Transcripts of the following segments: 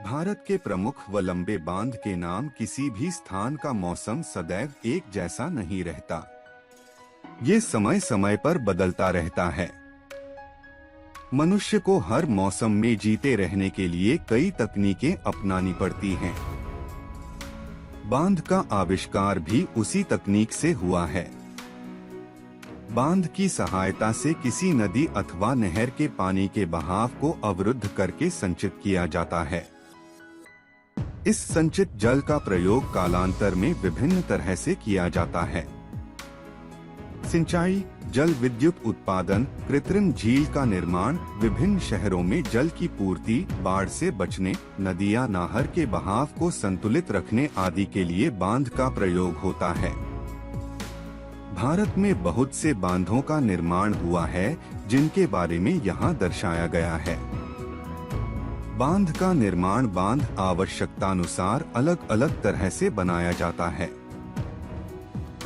भारत के प्रमुख व लंबे बांध के नाम किसी भी स्थान का मौसम सदैव एक जैसा नहीं रहता। ये समय समय पर बदलता रहता है। मनुष्य को हर मौसम में जीते रहने के लिए कई तकनीकें अपनानी पड़ती हैं। बांध का आविष्कार भी उसी तकनीक से हुआ है। बांध की सहायता से किसी नदी अथवा नहर के पानी के बहाव को अवरुद्ध करके संचित किया जाता है। इस संचित जल का प्रयोग कालांतर में विभिन्न तरह से किया जाता है। सिंचाई, जल विद्युत उत्पादन, कृत्रिम झील का निर्माण, विभिन्न शहरों में जल की पूर्ति, बाढ़ से बचने, नदियां नाहर के बहाव को संतुलित रखने आदि के लिए बांध का प्रयोग होता है। भारत में बहुत से बांधों का निर्माण हुआ है जिनके बारे में यहाँ दर्शाया गया है। बांध का निर्माण बांध आवश्यकतानुसार अलग अलग तरह से बनाया जाता है।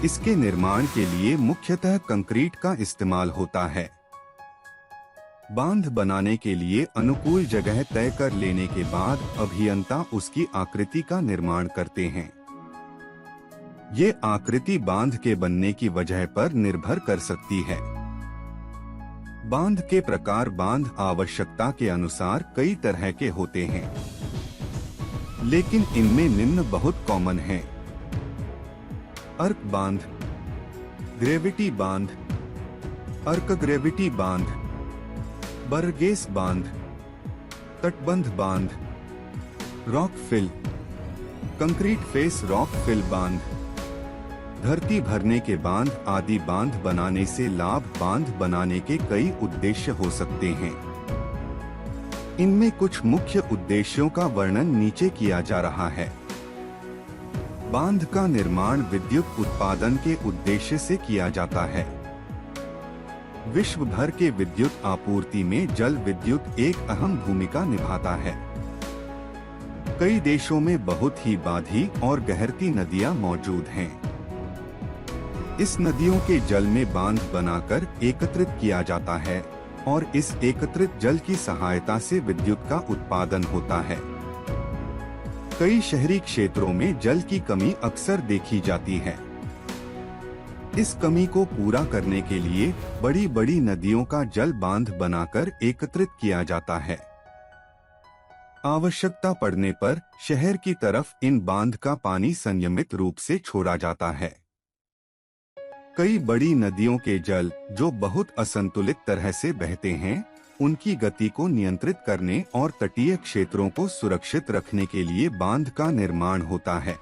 इसके निर्माण के लिए मुख्यतः कंक्रीट का इस्तेमाल होता है। बांध बनाने के लिए अनुकूल जगह तय कर लेने के बाद अभियंता उसकी आकृति का निर्माण करते हैं। ये आकृति बांध के बनने की वजह पर निर्भर कर सकती है। बांध के प्रकार बांध आवश्यकता के अनुसार कई तरह के होते हैं, लेकिन इनमें निम्न बहुत कॉमन हैं। अर्क बांध, ग्रेविटी बांध, अर्क ग्रेविटी बांध, बरगेस बांध, तटबंध बांध, rock fill, concrete face rock fill बांध, धरती भरने के बांध आदि। बांध बनाने से लाभ बांध बनाने के कई उद्देश्य हो सकते हैं। इनमें कुछ मुख्य उद्देश्यों का वर्णन नीचे किया जा रहा है। बांध का निर्माण विद्युत उत्पादन के उद्देश्य से किया जाता है। विश्व भर के विद्युत आपूर्ति में जल विद्युत एक अहम भूमिका निभाता है। कई देशों में बहुत ही बाधी और गहरती नदियां मौजूद हैं। इस नदियों के जल में बांध बनाकर एकत्रित किया जाता है और इस एकत्रित जल की सहायता से विद्युत का उत्पादन होता है। कई शहरी क्षेत्रों में जल की कमी अक्सर देखी जाती है। इस कमी को पूरा करने के लिए बड़ी बड़ी नदियों का जल बांध बनाकर एकत्रित किया जाता है। आवश्यकता पड़ने पर शहर की तरफ इन बांध का पानी संयमित रूप से छोड़ा जाता है। कई बड़ी नदियों के जल जो बहुत असंतुलित तरह से बहते हैं, उनकी गति को नियंत्रित करने और तटीय क्षेत्रों को सुरक्षित रखने के लिए बांध का निर्माण होता है।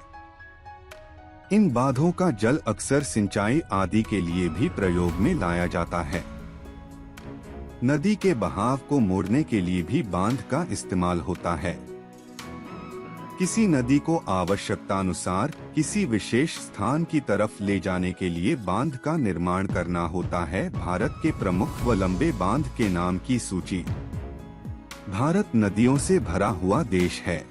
इन बांधों का जल अक्सर सिंचाई आदि के लिए भी प्रयोग में लाया जाता है। नदी के बहाव को मोड़ने के लिए भी बांध का इस्तेमाल होता है। किसी नदी को आवश्यकतानुसार किसी विशेष स्थान की तरफ ले जाने के लिए बांध का निर्माण करना होता है। भारत के प्रमुख व लंबे बांध के नाम की सूची। भारत नदियों से भरा हुआ देश है।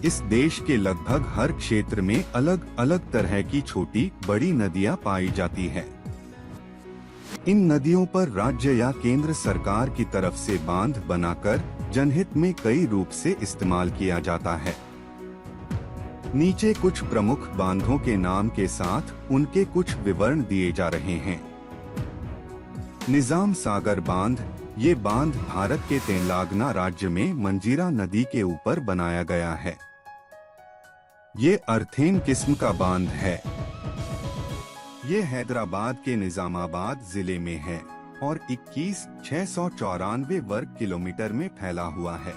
इस देश के लगभग हर क्षेत्र में अलग अलग तरह की छोटी बड़ी नदियां पाई जाती है। इन नदियों पर राज्य या केंद्र सरकार की तरफ से बांध बनाकर जनहित में कई रूप से इस्तेमाल किया जाता है। नीचे कुछ प्रमुख बांधों के नाम के साथ उनके कुछ विवरण दिए जा रहे हैं। निजाम सागर बांध। ये बांध भारत के तेलंगाना राज्य में मंजीरा नदी के ऊपर बनाया गया है। ये अर्थेन किस्म का बांध है। ये हैदराबाद के निजामाबाद जिले में है और 21,694 वर्ग किलोमीटर में फैला हुआ है।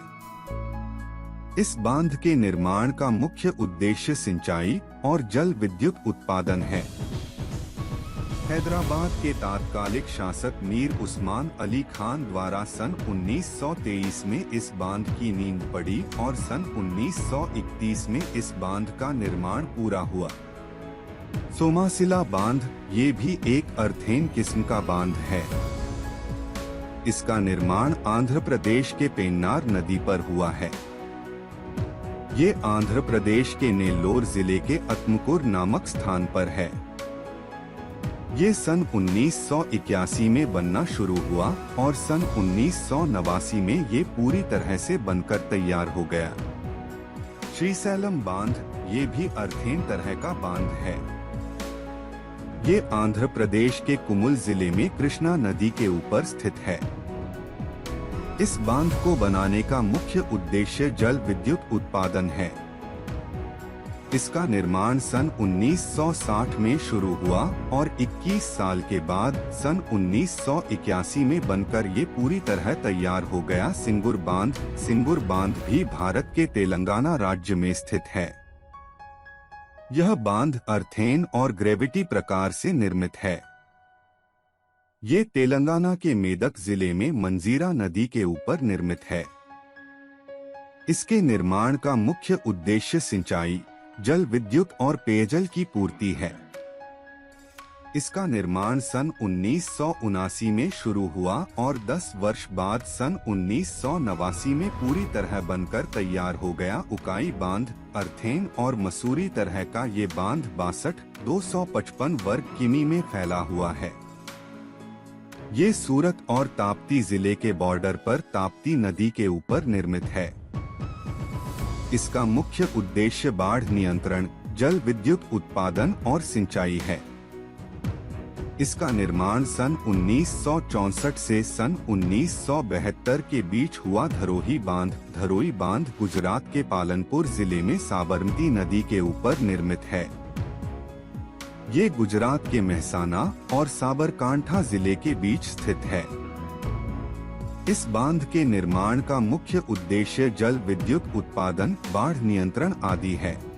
इस बांध के निर्माण का मुख्य उद्देश्य सिंचाई और जल विद्युत उत्पादन है। हैदराबाद के तात्कालिक शासक मीर उस्मान अली खान द्वारा सन 1923 में इस बांध की नींव पड़ी और सन 1931 में इस बांध का निर्माण पूरा हुआ। सोमासिला बांध। ये भी एक अर्थेन किस्म का बांध है। इसका निर्माण आंध्र प्रदेश के पेन्नार नदी पर हुआ है। ये आंध्र प्रदेश के नेल्लोर जिले के अतमुकुर नामक स्थान पर है। ये सन 1981 में बनना शुरू हुआ और सन 1989 में ये पूरी तरह से बनकर तैयार हो गया। श्रीशैलम बांध ये भी अर्थेन तरह का बांध है। ये आंध्र प्रदेश के कुमुल जिले में कृष्णा नदी के ऊपर स्थित है। इस बांध को बनाने का मुख्य उद्देश्य जल विद्युत उत्पादन है। इसका निर्माण सन 1960 में शुरू हुआ और 21 साल के बाद सन 1981 में बनकर ये पूरी तरह तैयार हो गया। सिंगुर बांध भी भारत के तेलंगाना राज्य में स्थित है। यह बांध अर्थेन और ग्रेविटी प्रकार से निर्मित है। ये तेलंगाना के मेदक जिले में मंजीरा नदी के ऊपर निर्मित है। इसके निर्माण का मुख्य उद्देश्य सिंचाई, जल विद्युत और पेयजल की पूर्ति है। इसका निर्माण सन 1979 में शुरू हुआ और 10 वर्ष बाद सन 1989 में पूरी तरह बनकर तैयार हो गया। उकाई बांध अर्थेन और मसूरी तरह का ये बांध 6255 वर्ग किमी में फैला हुआ है। ये सूरत और ताप्ती जिले के बॉर्डर पर ताप्ती नदी के ऊपर निर्मित है। इसका मुख्य उद्देश्य बाढ़ नियंत्रण, जल विद्युत उत्पादन और सिंचाई है। इसका निर्माण सन 1964 से सन 1972 के बीच हुआ। धरोई बांध गुजरात के पालनपुर जिले में साबरमती नदी के ऊपर निर्मित है। ये गुजरात के मेहसाना और साबरकांठा जिले के बीच स्थित है। इस बांध के निर्माण का मुख्य उद्देश्य जल विद्युत उत्पादन, बाढ़ नियंत्रण आदि है।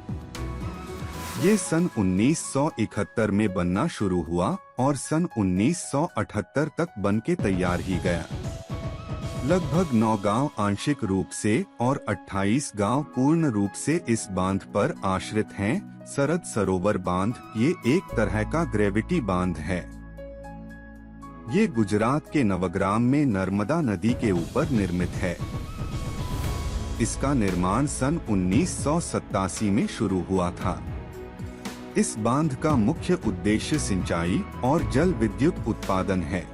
ये सन 1971 में बनना शुरू हुआ और सन 1978 तक बनके तैयार ही गया। लगभग 9 गांव आंशिक रूप से और 28 गांव पूर्ण रूप से इस बांध पर आश्रित हैं। सरद सरोवर बांध ये एक तरह का ग्रेविटी बांध है। ये गुजरात के नवग्राम में नर्मदा नदी के ऊपर निर्मित है। इसका निर्माण सन 1987 में शुरू हुआ था। इस बांध का मुख्य उद्देश्य सिंचाई और जल विद्युत उत्पादन है।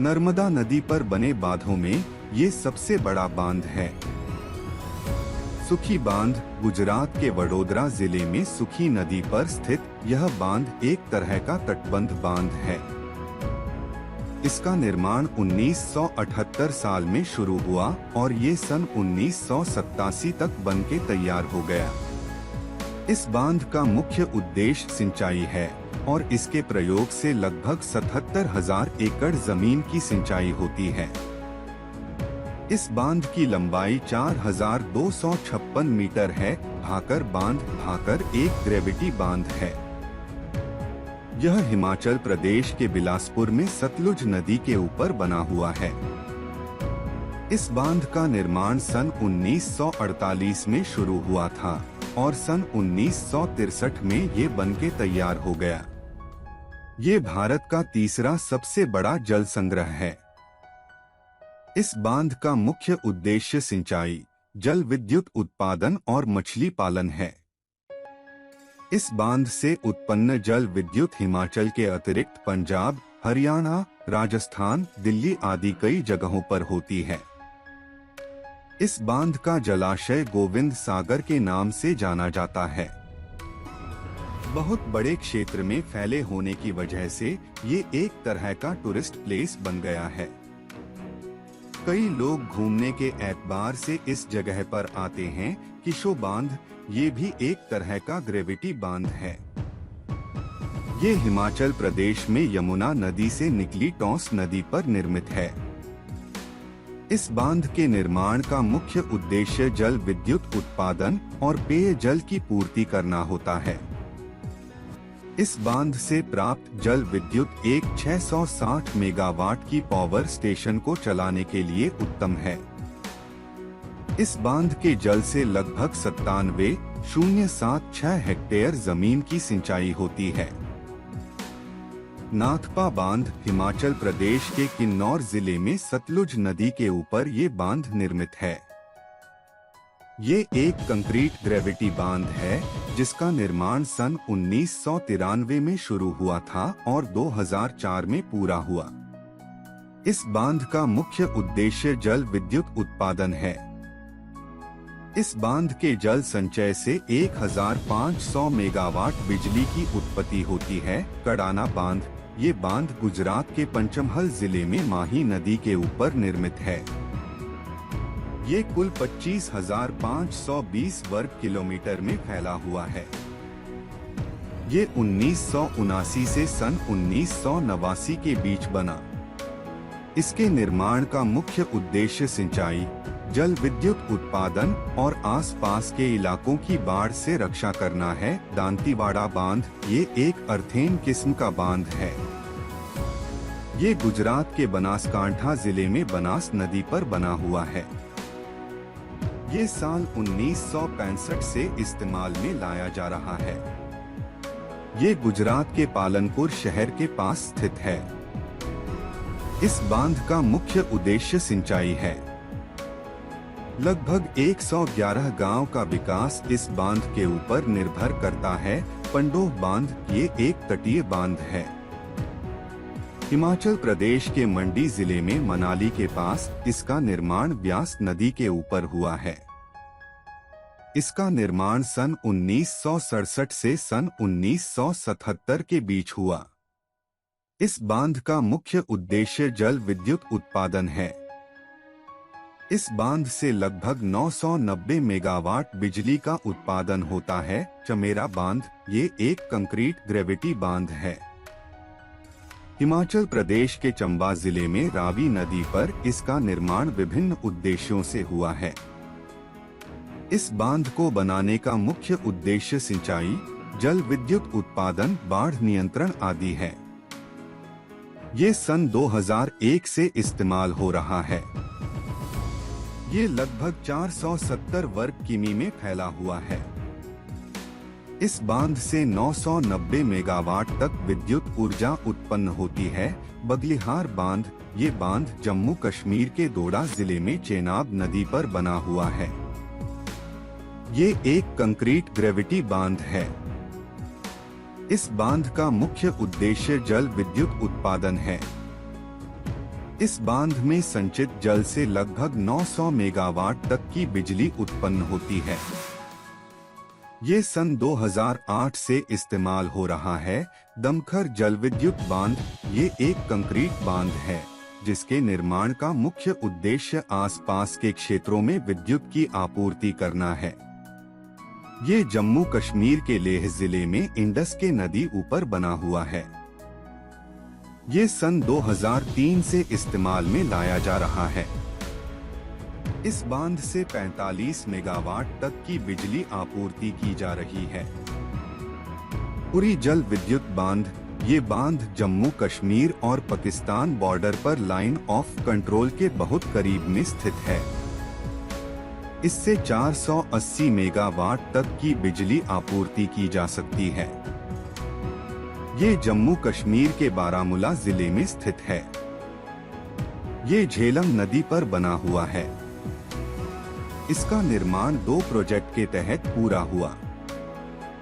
नर्मदा नदी पर बने बांधों में ये सबसे बड़ा बांध है। सुखी बांध गुजरात के वडोदरा जिले में सुखी नदी पर स्थित यह बांध एक तरह का तटबंध बांध है। इसका निर्माण 1978 साल में शुरू हुआ और ये सन 1987 तक बनके तैयार हो गया। इस बांध का मुख्य उद्देश्य सिंचाई है और इसके प्रयोग से लगभग 77,000 एकड़ जमीन की सिंचाई होती है। इस बांध की लंबाई 4,256 मीटर है। भाकर एक ग्रेविटी बांध है। यह हिमाचल प्रदेश के बिलासपुर में सतलुज नदी के ऊपर बना हुआ है। इस बांध का निर्माण सन 1948 में शुरू हुआ था और सन 1963 में ये बनके तैयार हो गया। ये भारत का तीसरा सबसे बड़ा जल संग्रह है। इस बांध का मुख्य उद्देश्य सिंचाई, जल विद्युत उत्पादन और मछली पालन है। इस बांध से उत्पन्न जल विद्युत हिमाचल के अतिरिक्त पंजाब, हरियाणा, राजस्थान, दिल्ली आदि कई जगहों पर होती है। इस बांध का जलाशय गोविंद सागर के नाम से जाना जाता है। बहुत बड़े क्षेत्र में फैले होने की वजह से ये एक तरह का टूरिस्ट प्लेस बन गया है। कई लोग घूमने के एतबार से इस जगह पर आते हैं। किशो बांध ये भी एक तरह का ग्रेविटी बांध है। ये हिमाचल प्रदेश में यमुना नदी से निकली टॉस नदी पर निर्मित है। इस बांध के निर्माण का मुख्य उद्देश्य जल विद्युत उत्पादन और पेयजल की पूर्ति करना होता है। इस बांध से प्राप्त जल विद्युत एक 660 मेगावाट की पावर स्टेशन को चलाने के लिए उत्तम है। इस बांध के जल से लगभग 97,076 हेक्टेयर जमीन की सिंचाई होती है। नाथपा बांध हिमाचल प्रदेश के किन्नौर जिले में सतलुज नदी के ऊपर ये बांध निर्मित है। ये एक कंक्रीट ग्रेविटी बांध है जिसका निर्माण सन 1993 में शुरू हुआ था और 2004 में पूरा हुआ। इस बांध का मुख्य उद्देश्य जल विद्युत उत्पादन है। इस बांध के जल संचय से 1500 मेगावाट बिजली की उत्पत्ति होती है। कडाना बांध, ये बांध गुजरात के पंचमहल जिले में माही नदी के ऊपर निर्मित है। ये कुल 25,520 वर्ग किलोमीटर में फैला हुआ है। ये 1979 से सन 1989 के बीच बना। इसके निर्माण का मुख्य उद्देश्य सिंचाई, जल विद्युत उत्पादन और आसपास के इलाकों की बाढ़ से रक्षा करना है। दांतीवाड़ा बांध, ये एक अर्थेन किस्म का बांध है। ये गुजरात के बनासकांठा जिले में बनास नदी पर बना हुआ है। ये साल 1965 से इस्तेमाल में लाया जा रहा है। ये गुजरात के पालनपुर शहर के पास स्थित है। इस बांध का मुख्य उद्देश्य सिंचाई है। लगभग 111 गांव का विकास इस बांध के ऊपर निर्भर करता है। पंडोह बांध, ये एक तटीय बांध है। हिमाचल प्रदेश के मंडी जिले में मनाली के पास इसका निर्माण ब्यास नदी के ऊपर हुआ है। इसका निर्माण सन 1967 से सन 1977 के बीच हुआ। इस बांध का मुख्य उद्देश्य जल विद्युत उत्पादन है। इस बांध से लगभग 990 मेगावाट बिजली का उत्पादन होता है। चमेरा बांध, ये एक कंक्रीट ग्रेविटी बांध है। हिमाचल प्रदेश के चंबा जिले में रावी नदी पर इसका निर्माण विभिन्न उद्देश्यों से हुआ है। इस बांध को बनाने का मुख्य उद्देश्य सिंचाई, जल विद्युत उत्पादन, बाढ़ नियंत्रण आदि है। ये सन 2001 से इस्तेमाल हो रहा है। ये लगभग 470 वर्ग किमी में फैला हुआ है। इस बांध से 990 मेगावाट तक विद्युत ऊर्जा उत्पन्न होती है। बगलिहार बांध, ये बांध जम्मू कश्मीर के दोडा जिले में चेनाब नदी पर बना हुआ है। ये एक कंक्रीट ग्रेविटी बांध है। इस बांध का मुख्य उद्देश्य जल विद्युत उत्पादन है। इस बांध में संचित जल से लगभग 900 मेगावाट तक की बिजली उत्पन्न होती है। ये सन 2008 से इस्तेमाल हो रहा है। दमखर जल विद्युत बांध, ये एक कंक्रीट बांध है जिसके निर्माण का मुख्य उद्देश्य आसपास के क्षेत्रों में विद्युत की आपूर्ति करना है। ये जम्मू कश्मीर के लेह जिले में इंडस के नदी ऊपर बना हुआ है। ये सन 2003 से इस्तेमाल में लाया जा रहा है। इस बांध से 45 मेगावाट तक की बिजली आपूर्ति की जा रही है। उरी जल विद्युत बांध, ये बांध जम्मू कश्मीर और पाकिस्तान बॉर्डर पर लाइन ऑफ कंट्रोल के बहुत करीब में स्थित है। इससे 480 मेगावाट तक की बिजली आपूर्ति की जा सकती है। ये जम्मू कश्मीर के बारामूला जिले में स्थित है। ये झेलम नदी पर बना हुआ है। इसका निर्माण 2 प्रोजेक्ट के तहत पूरा हुआ।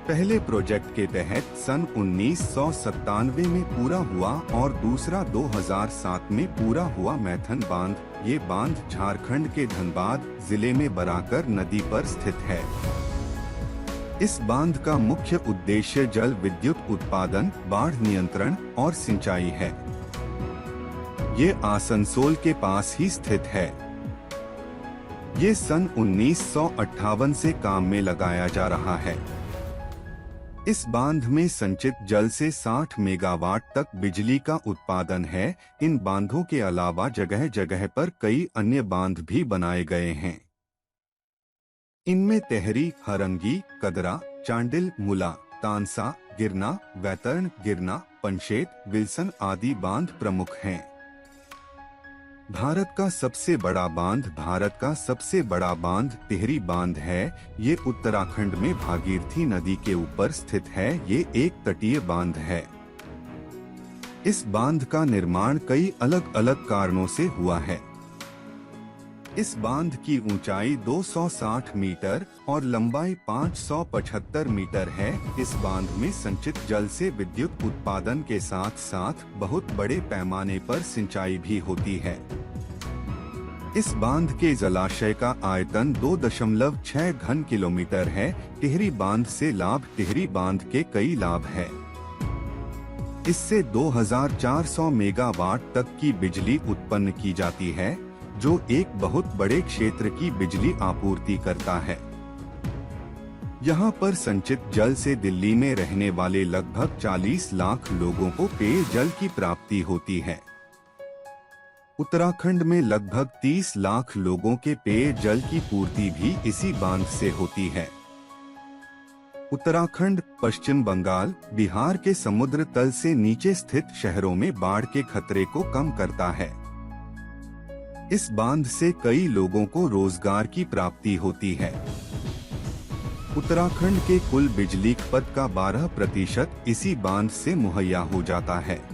पहले प्रोजेक्ट के तहत सन 1997 में पूरा हुआ और दूसरा 2007 में पूरा हुआ मैथन बांध। ये बांध झारखंड के धनबाद जिले में बराकर नदी पर स्थित है। इस बांध का मुख्य उद्देश्य जल विद्युत उत्पादन, बाढ़ नियंत्रण और सिंचाई है। ये आसनसोल के पास ही स्थित है। ये सन 1958 से काम में लगाया जा रहा है। इस बांध में संचित जल से 60 मेगावाट तक बिजली का उत्पादन है। इन बांधों के अलावा जगह जगह पर कई अन्य बांध भी बनाए गए हैं। इनमें तेहरी, हरंगी, कदरा, चांडिल, मुला, तानसा, गिरना, वैतरण, गिरना, पंशेत, विल्सन आदि बांध प्रमुख हैं। भारत का सबसे बड़ा बांध टिहरी बांध है। ये उत्तराखंड में भागीरथी नदी के ऊपर स्थित है। ये एक तटीय बांध है। इस बांध का निर्माण कई अलग अलग कारणों से हुआ है। इस बांध की ऊंचाई 260 मीटर और लंबाई 575 मीटर है। इस बांध में संचित जल से विद्युत उत्पादन के साथ साथ बहुत बड़े पैमाने पर सिंचाई भी होती है। इस बांध के जलाशय का आयतन 2.6 घन किलोमीटर है। टिहरी बांध से लाभ। टिहरी बांध के कई लाभ हैं। इससे 2400 मेगावाट तक की बिजली उत्पन्न की जाती है, जो एक बहुत बड़े क्षेत्र की बिजली आपूर्ति करता है। यहाँ पर संचित जल से दिल्ली में रहने वाले लगभग 40 लाख लोगों को पेयजल की प्राप्ति होती है। उत्तराखंड में लगभग 30 लाख लोगों के पेयजल की पूर्ति भी इसी बांध से होती है। उत्तराखंड, पश्चिम बंगाल, बिहार के समुद्र तल से नीचे स्थित शहरों में बाढ़ के खतरे को कम करता है। इस बांध से कई लोगों को रोजगार की प्राप्ति होती है। उत्तराखंड के कुल बिजली खपत का 12% इसी बांध से मुहैया हो जाता है।